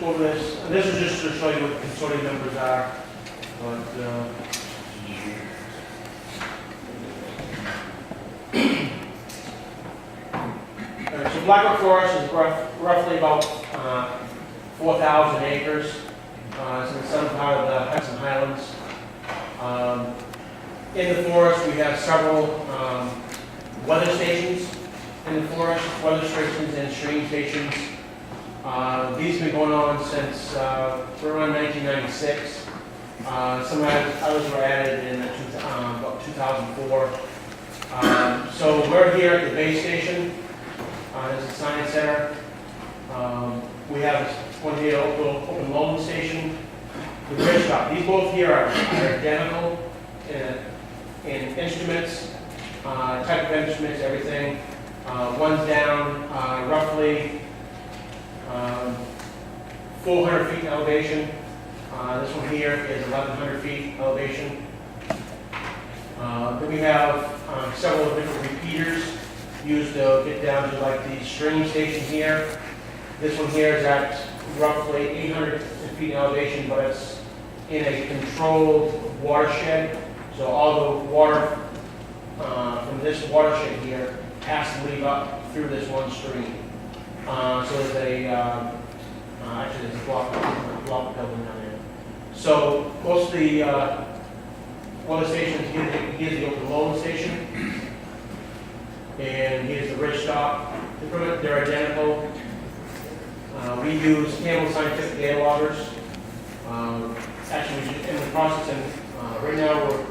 over this. And this is just to show you what the consortium numbers are. But, all right, so Black Oak Forest is roughly about 4,000 acres. It's in the southern part of the Hudson Highlands. In the forest, we have several weather stations in the forest, weather stations and stream stations. These have been going on since around 1996. Some others were added in about 2004. So we're here at the base station. There's a science center. We have one here, open loan station. The bridge stop. These both here are identical in instruments, type of instruments, everything. One's down roughly 400 feet in elevation. This one here is 1,100 feet elevation. Then we have several different repeaters used to get down to like the stream station here. This one here is at roughly 800 feet in elevation, but it's in a controlled watershed. So all the water from this watershed here has to leave up through this one stream. So there's actually there's a block building down there. So most of the weather stations, here's the open loan station, and here's the ridge stop. They're identical. We use Campbell Scientific data loggers. Actually, in the process, and right now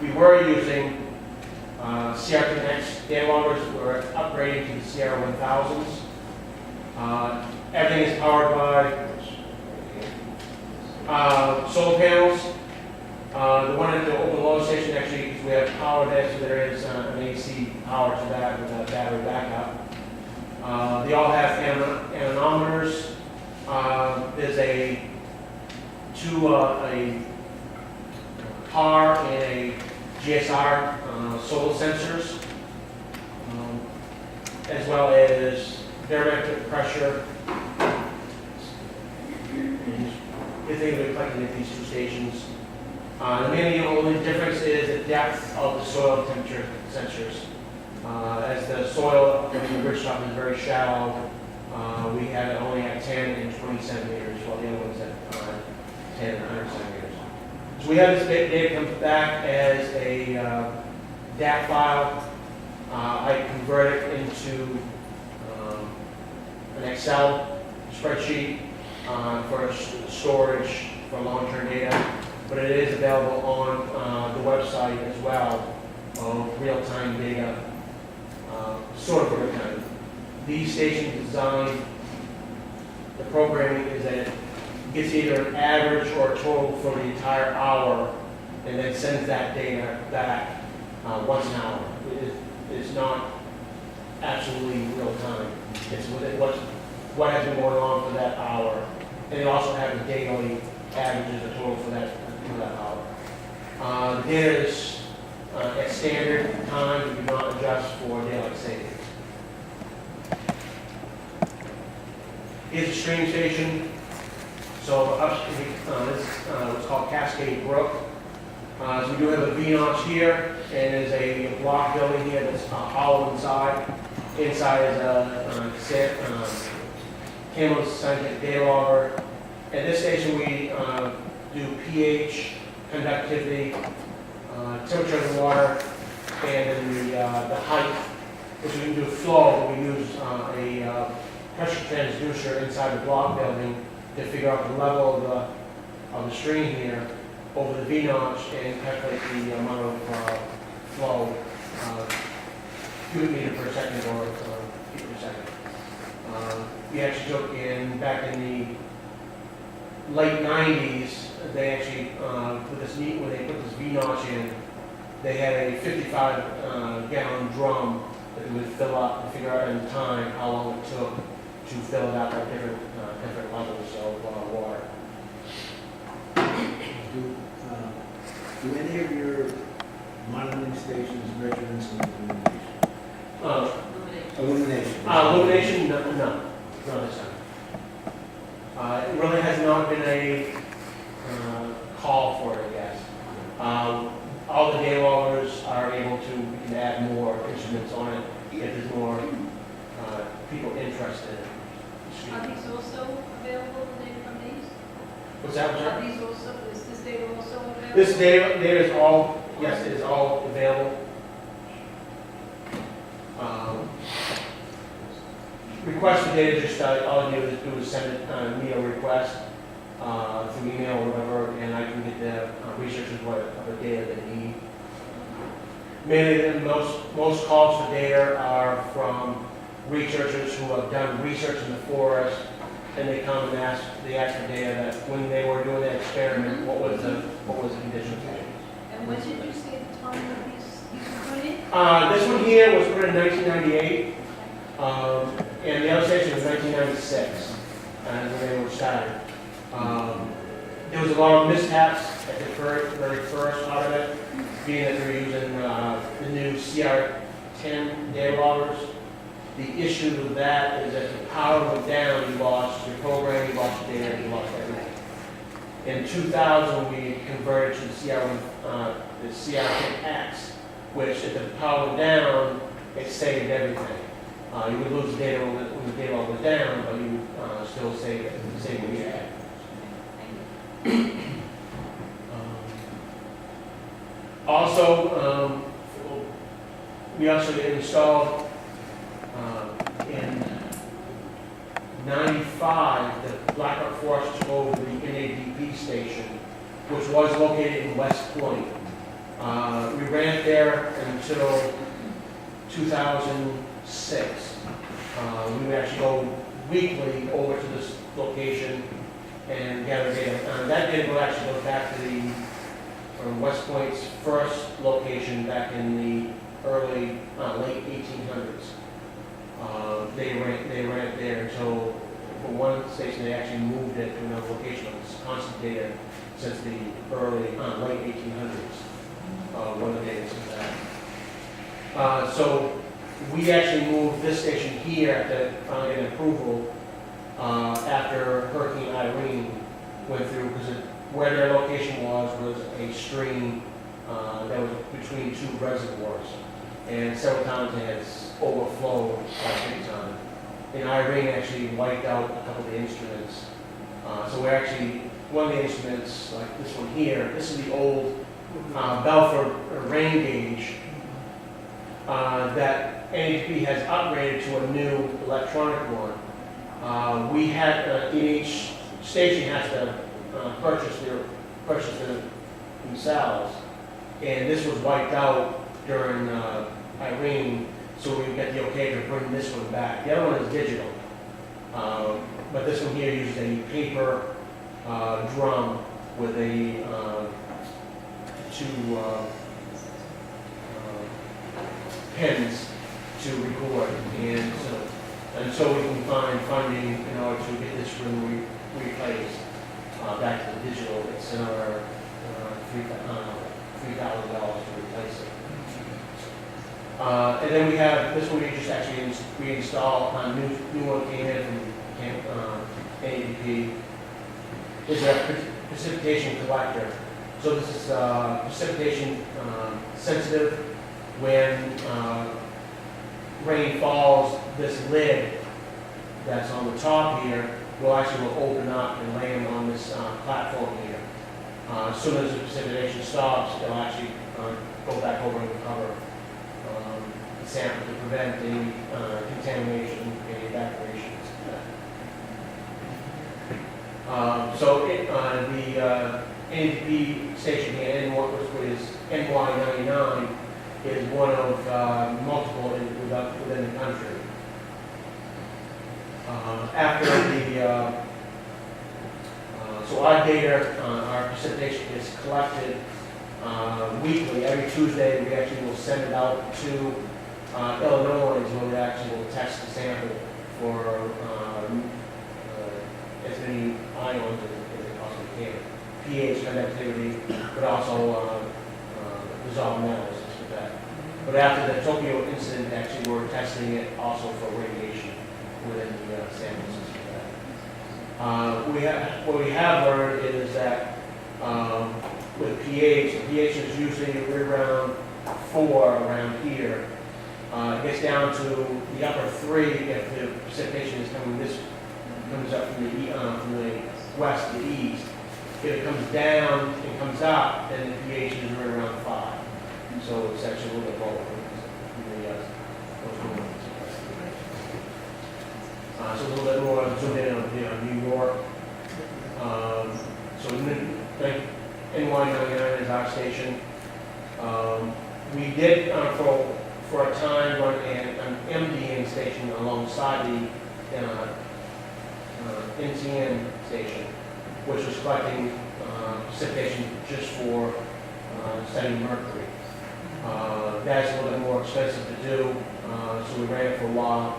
we were using CR10X data loggers. We're upgrading to the CR1000s. Everything is powered by solar panels. The one at the open load station, actually, because we have power there, so there is an AC power to that with a battery backup. They all have anemometers. There's a PAR and a GSR solar sensors, as well as barometric pressure. Everything we're collecting at these two stations. The main only difference is the depth of the soil temperature sensors. As the soil in the ridge top is very shallow, we have it only at 10 and 20 centimeters, while the other one's at 10 and 100 centimeters. So we have this data comes back as a DAC file. I convert it into an Excel spreadsheet for storage for long-term data, but it is available on the website as well of real-time data, sort of real-time. These stations design, the programming is that it gets either an average or a total for the entire hour, and then sends that data back once an hour. It's not absolutely real-time. It's what has been going on for that hour. And it also has the daily averages or total for that hour. The data is at standard time. We do not adjust for daylight savings. Here's a stream station. So this is what's called Cascade Brook. So we do have a V-notch here, and there's a block building here that's hollow inside. Inside is a Campbell Scientific data logger. At this station, we do pH, conductivity, temperature of the water, and then the height. Which we can do flow. We use a pressure transducer inside the block building to figure out the level of the stream here over the V-notch and calculate the amount of flow, cubic meter per second or feet per second. We actually took back in the late 90s, they actually when they put this V-notch in, they had a 55 gallon drum that they would fill up and figure out in time how long it took to fill it up at different levels of water. Do any of your monitoring stations measure insulin illumination? Illumination? Illumination? No, this time. It really not been a call for it, I guess. All the day loggers are able to, we can add more instruments on it if there's more people interested in it. Are these also available, the data from these? What's that, Are John? these also, is this data also available? This data is all, yes, it is all available. Request for data, just all you do is send me a request through email or whatever, and I can get the researchers what other data they need. Mainly, most calls for data are from researchers who have done research in the forest, and they come and ask for data that when they were doing that experiment, what was the conditions? And when did you say the time of these were put in? This one here was put in 1998, and the other station was 1996, when they were started. There was a lot of mishaps at the very first part of it, being that they were using the new CR10 data loggers. The issue with that is that the power went down, you lost your program, you lost your data, you lost everything. In 2000, we converted to the CR10X, which if the power went down, it saved everything. You would lose the data when the data log was down, but you would still save what you had. Also, we also installed in '95 the Blackhawk Forest took over the NADP station, which was located in West Point. We ran it there until 2006. We would actually go weekly over to this location and gather data. That data actually goes back to the West Point's first location back in the late 1800s. They ran it there until, for one station, they actually moved it to another location. It was constant data since the late 1800s. One of the data since that. So we actually moved this station here to finally get approval after Hurricane Irene went through, because where their location was a stream that was between two reservoirs, and several times it has overflowed big time. And Irene actually wiped out a couple of the instruments. So we're actually, one of the instruments, like this one here, this is the old Belford rain gauge that NHP has upgraded to a new electronic one. We had, each station has to purchase it themselves, and this was wiped out during Irene, so we get the okay to bring this one back. The other one is digital, but this one here uses a paper drum with a two pins to record, and so we can find funding in order to get this room replaced back to the digital. It's another $3,000 to replace it. And then we have this one we just actually reinstalled. A new one came in from ADP. Is a precipitation collector. So this is precipitation sensitive. When rain falls, this lid that's on the top here will actually open up and land on this platform here. As soon as the precipitation stops, it'll actually go back over and cover the sample to prevent any contamination and evaporation. So the NDP station here, which is NY99, is one of multiple within the country. After so our data, our precipitation is collected weekly. Every Tuesday, we actually will send it out to Illinois, where we actually will test the sample for as many ions as they possibly can. pH conductivity, but also dissolved metals with that. But after the Tokyo incident, actually we're testing it also for radiation within the samples and stuff like What we have learned is that with pH, the pH is usually around 4 around here. It gets down to the upper 3 if the precipitation is comes up from the west to the east. If it comes down and comes up, then the pH is right around 5. So it's actually a little bit lower than the most normal. So a little bit more zoomed in on New York. So NY99 is our station. We did for a time run an MDN station alongside the NTN station, which was collecting precipitation just for studying mercury. That's a little bit more expensive to do, so we ran it for a while.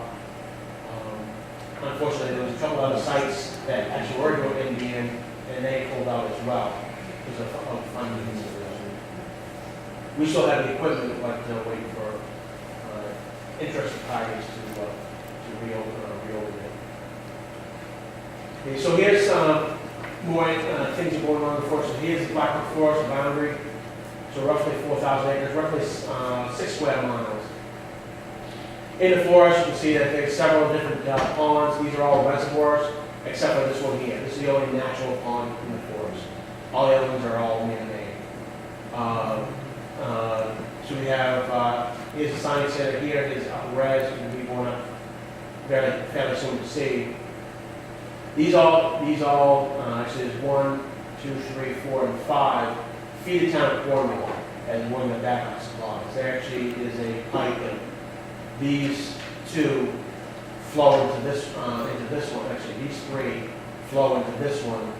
Unfortunately, there was a couple other sites that actually were doing NDN, and they pulled out as well because of funding. We still have the equipment, but waiting for interested parties to reopen it. Okay, so here's more things that are going on in the forest. So here's the Blackwood Forest boundary. So roughly 4,000 acres, roughly 6 square miles. In the forest, you can see that there's several different ponds. These are all reservoirs, except for this one here. This is the only natural pond in the forest. All the other ones are all man-made. So we have, here's the science center here. Here's upper res, and we going up fairly soon to see. These all actually there's 1, 2, 3, 4, and 5 feed the town of Cornwall as one of the backup supplies. There actually is a pipe that these two flow into this one. Actually, these 3 flow into this one,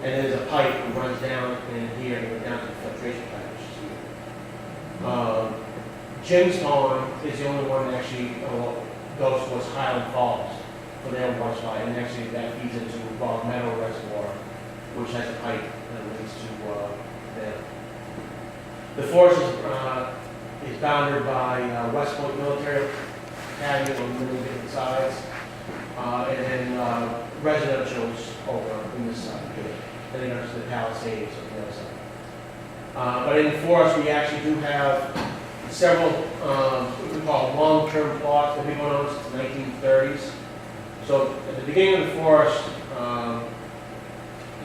and there's a pipe that runs down in here and goes down to the filtration pipe, which is here. Jim's Pond is the only one that actually goes towards Highland Falls for their water supply, and actually that feeds into Bog Meadow Reservoir, which has a pipe that leads to them. The forest is bounded by West Point Military Academy on many different sides, and then residential's over on this side here. And then there's the Palisades on the other side. But in the forest, we actually do have several what we call long-term plots that have been going on since the 1930s. So at the beginning of the forest,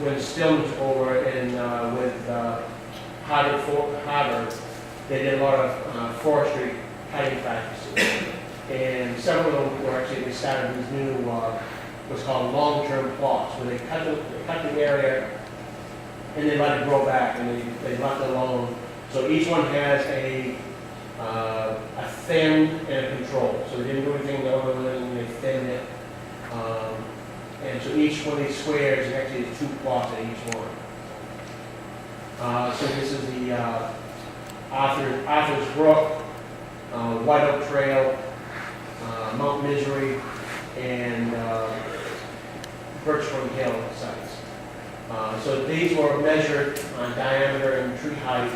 when Stillman took over and with Harvard, they did a lot of forestry cutting practices. And several of them were actually, they started these new, what's called long-term plots, where they cut the area and they let it grow back and they left it alone. So each one has a thin and a control. So they didn't do anything other than they thinned it. And so each one of these squares actually is 2 plots at each one. So this is the Arthur's Brook, White Oak Trail, Mount Misery, and Birchwood Hill sites. So these were measured on diameter and tree height.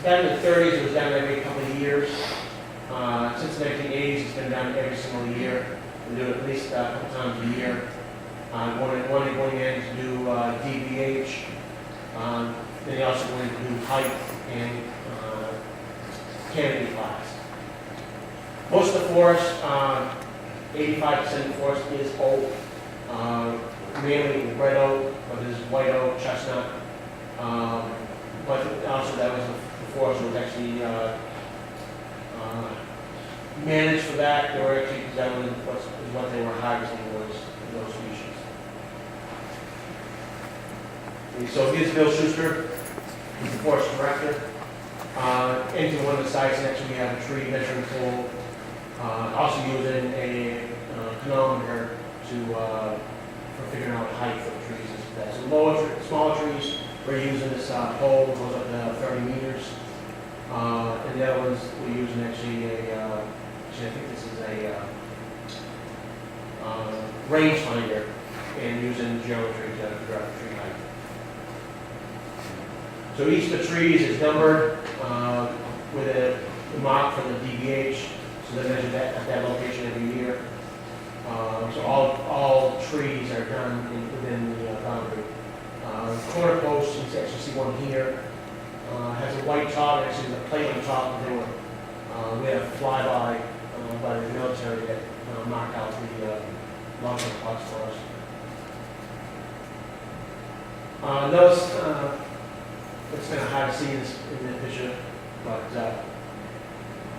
Back in the 30s, it was done every couple of years. Since the 1980s, it's been done every single year. We do it at least a couple times a year. One going in to do DBH. Then they also going to do height and canopy class. Most of the forest, 85% of the forest is oak, mainly red oak, but there's white oak, chestnut. But also that was the forest was actually managed for that. They were actually that was what they were harvesting those species. And so here's Bill Schuster, he's the forest director. Into one of the sites, and actually we have a tree measuring tool. Also using a chronometer for figuring out the height of the trees. So smaller trees, we're using this pole that goes up to 30 meters. And the other ones we're using actually I think this is a rangefinder and using geometry to figure out the tree height. So each of the trees is numbered with a mark for the DBH, so they measure that at that location every year. So all trees are done within the boundary. Corner post, you can actually see one here, has a white top, actually there's a plate on top, and we had a flyby by the military that marked out the long-term plots for us. Notice, it's kind of hard to see this in the picture, but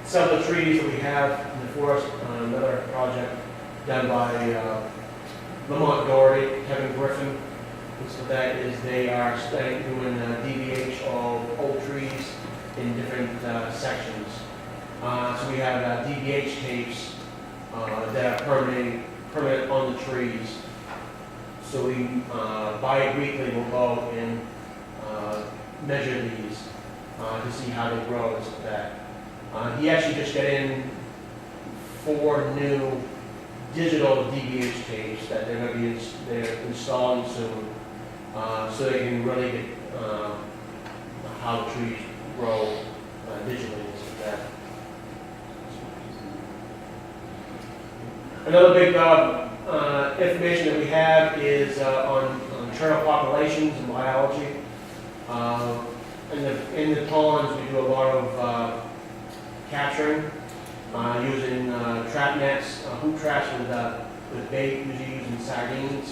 some of the trees that we have in the forest, another project done by Lamont Doherty, Kevin Griffin. So that is, they are doing DBH of old trees in different sections. So we have DBH tapes that are permanent on the trees. So we bi-weekly will go and measure these to see how they grow and stuff like that. He actually just got in 4 new digital DBH tapes that they're going to be they're installing soon, so they can really get how the trees grow digitally and stuff like that. Another big information that we have is on turtle populations and biology. In the ponds, we do a lot of capturing using trap nets, hoop traps with bait, usually using sardines.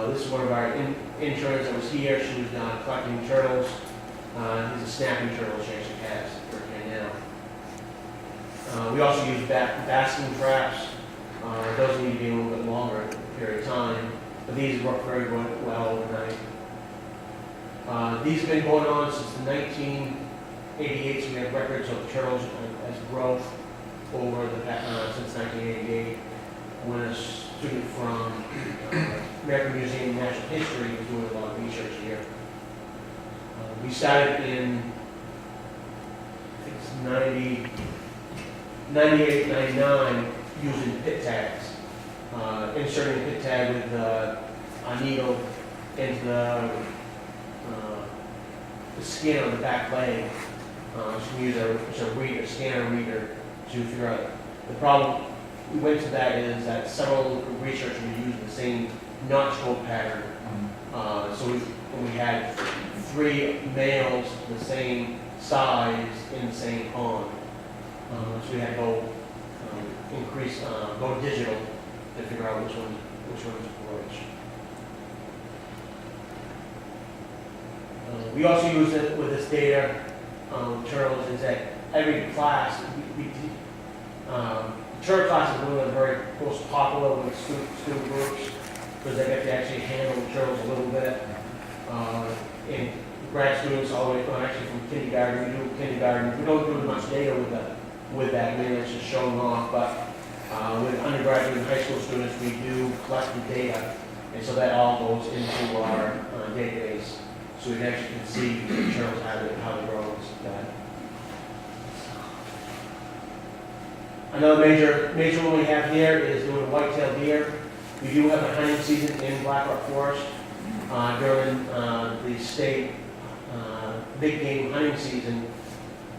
This is one of our interns that was here. She was collecting turtles. He's a snapping turtle she actually has right now. We also use basking traps. Those need to be a little bit longer period of time, but these work very well overnight. These have been going on since the 1988, so we have records of turtles as growth over since 1988, when a student from American Museum of Natural History was doing a lot of research here. We started in, I think it's 98, 99, using pit tags, inserting a pit tag with a needle into the skin on the back leg. So we can use a scanner reader to figure out. The problem we went to that is that several researchers were using the same notch hole pattern. So we had 3 males the same size in the same pond. So we had to go go digital to figure out which one is which. We also use it with this data turtles is that every class, turtle class is one of the very most popular with student groups because they get to actually handle the turtles a little bit. And grad students all the way from actually from kindergarten, we do kindergarten. We don't do much data with that, really it's just showing off, but with undergraduate and high school students, we do collect the data, and so that all goes into our database, so we actually can see the turtles, how they grow and stuff like that. Another major one we have here is doing white-tailed deer. We do have a hunting season in Black Rock Forest during the state big game hunting season.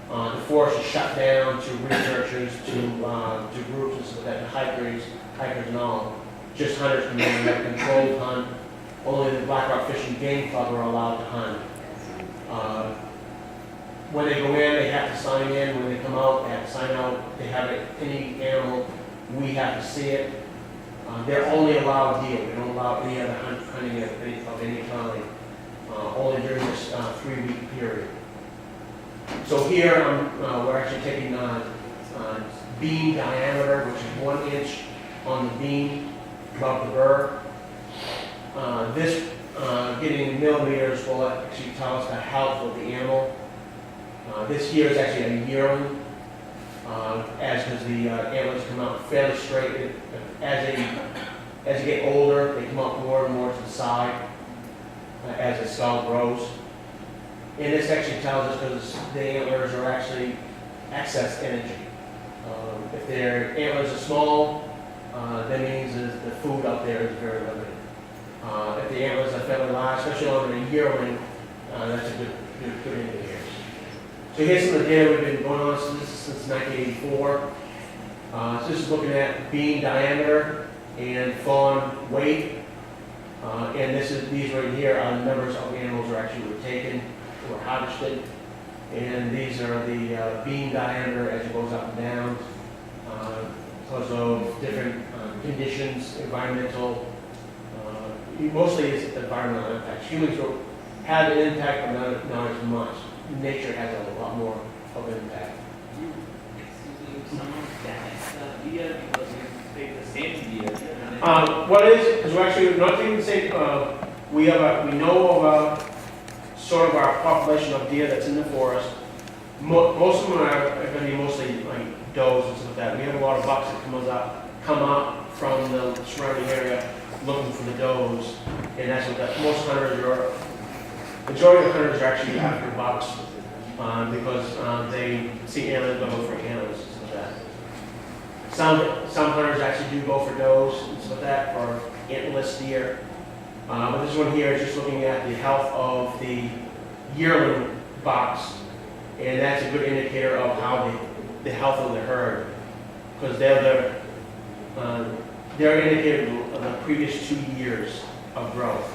The forest is shut down to researchers, to groups and stuff like that, hikers and all. Just hunters can go in there, controlled hunt. Only the Black Rock Fish and Game Club are allowed to hunt. When they go in, they have to sign in. When they come out, they have to sign out. If they have any animal, we have to see it. They're only allowed deer. They don't allow any other hunting of any kind, only during this 3-week period. So here, we're actually taking beam diameter, which is 1 inch on the beam above the burr. This getting millimeters will actually tell us the health of the animal. This here is actually a yearling, as the antlers come out fairly straight. As they get older, they come out more and more to the side as the skull grows. And this actually tells us because the antlers are actually excess energy. If their antlers are small, that means that the food up there is very limited. If the antlers are fairly large, especially on a yearling, that's a good indicator. So here's some of the data we've been going on since 1984. So this is looking at bean diameter and fawn weight. And these right here are the numbers of animals that actually were taken, were harvested. And these are the bean diameter as it goes up and down because of different conditions, environmental, mostly it's environmental impacts. Humans will have an impact, but not as much. Nature has a lot more of an impact. Someone tags the deer because we take the same deer. What is, because we're actually not taking the same, we know of sort of our population of deer that's in the forest. Most of them are going to be mostly like does and stuff like that. We have a lot of bucks that come up from the surrounding area looking for the does, and that's what most hunters are. Majority of hunters are actually after bucks because they see antlers, they go for antlers and stuff like that. Some hunters actually do go for does and stuff like that for antlerless deer. But this one here is just looking at the health of the yearling bucks, and that's a good indicator of how the health of the herd, because they're indicated of the previous 2 years of growth.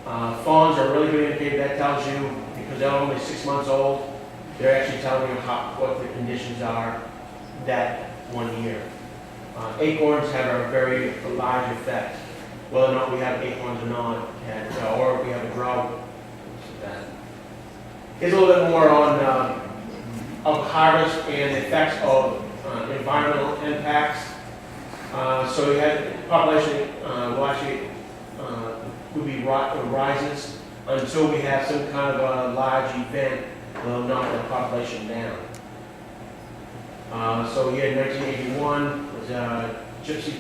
Fawns are a really good indicator. That tells you, because they're only 6 months old, they're actually telling you what the conditions are that 1 year. Acorns have a very large effect, whether or not we have acorns or not, or if we have a drought. Here's a little bit more on of harvest and the effects of environmental impacts. So we had population will actually would be rises until we have some kind of a large event that will knock the population down. So here in 1981 was gypsy